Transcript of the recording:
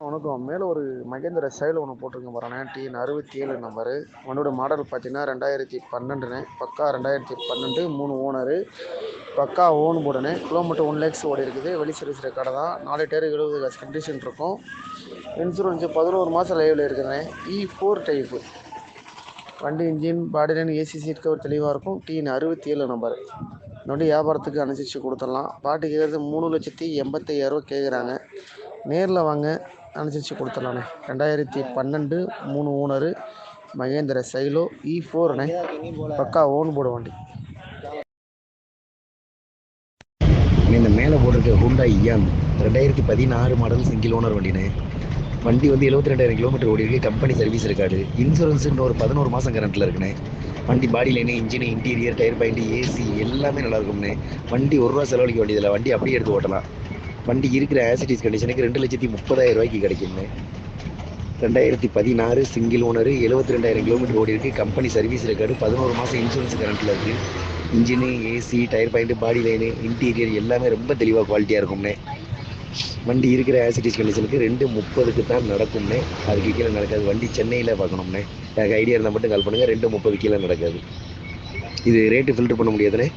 வணக்கம். மேலே ஒரு மகேந்திர சைல் ஒன்று போட்டிருக்கேன் பாருண்ணே. TN 67 number. உன்னோட மாடல் பார்த்தீங்கன்னா 2012ண்ணே. பக்கா 2012, 3 ஓனரு. பக்கா ஓன் போர்டுண்ணே. கிலோமீட்டர் 1 lakhs ஓடி இருக்குது. வெளி சர்வீஸ் ரெக்கார்டு தான். 4 டயர் 70 காசு கண்டிஷன் இருக்கும். இன்சூரன்ஸு 11 மாதம் லைவில் இருக்குதுண்ணே. E4 டைப்பு வண்டி. Engine body line AC seat cover தெளிவாக இருக்கும். TN 67 number. வண்டி வியாபாரத்துக்கு அனுசரித்து கொடுத்துடலாம். பாட்டு கேட்குறது 3,85,000 கேட்குறாங்க. நேரில் வாங்க, அனுசரித்து கொடுத்துடலாண்ணே. 2012, 3 ஓனரு. மகேந்திர சைலோ E4ண்ணே. பக்கா ஓன் போர்டு வண்டி. இந்த மேலே போட்டிருக்க Hyundai Eon 2016 model single owner வண்டினே. வண்டி வந்து 72,000 கிலோமீட்டர் ஓடி இருக்கு. கம்பெனி சர்வீஸ் இருக்காது. இன்சூரன்ஸ் இன்னொரு 11 மாதம் கரண்ட்டில் இருக்குண்ணே. வண்டி body line, engine, interior, tyre point, AC எல்லாமே நல்லா இருக்கும்ண்ணே. வண்டி ₹1 செலவழிக்க வேண்டியதில்லை. வண்டி அப்படியே எடுத்து ஓட்டலாம். வண்டி இருக்கிற ஆசிட்டிஸ் கண்டிஷனுக்கு 2,30,000 கிடைக்கும்ண்ணே. 2016 சிங்கிள் ஓனரு, 72,000 கிலோமீட்டர் ஓடி இருக்குது. கம்பெனி சர்வீஸ் ரெக்கார்டு, 11 மாதம் இன்சூரன்ஸ் கரண்ட்டில் இருக்குது. இன்ஜினு, ஏசி, டயர் பாயிண்ட், பாடி லைனு, இன்டீரியர் எல்லாமே ரொம்ப தெளிவாக குவாலிட்டியாக இருக்கும்ண்ணே. வண்டி இருக்கிற ஆசிட்டிஸ் கண்டிஷனுக்கு 2:30க்கு தான் நடக்கும்ண்ணே. அதுக்கு கீழே நடக்காது. வண்டி சென்னையில் பார்க்கணும்ண்ணே. எனக்கு ஐடியா இருந்தால் மட்டும் கால் பண்ணுங்கள். 2:30 கீழே நடக்காது. இது ரேட்டு ஃபில்டர் பண்ண முடியாதுண்ணே.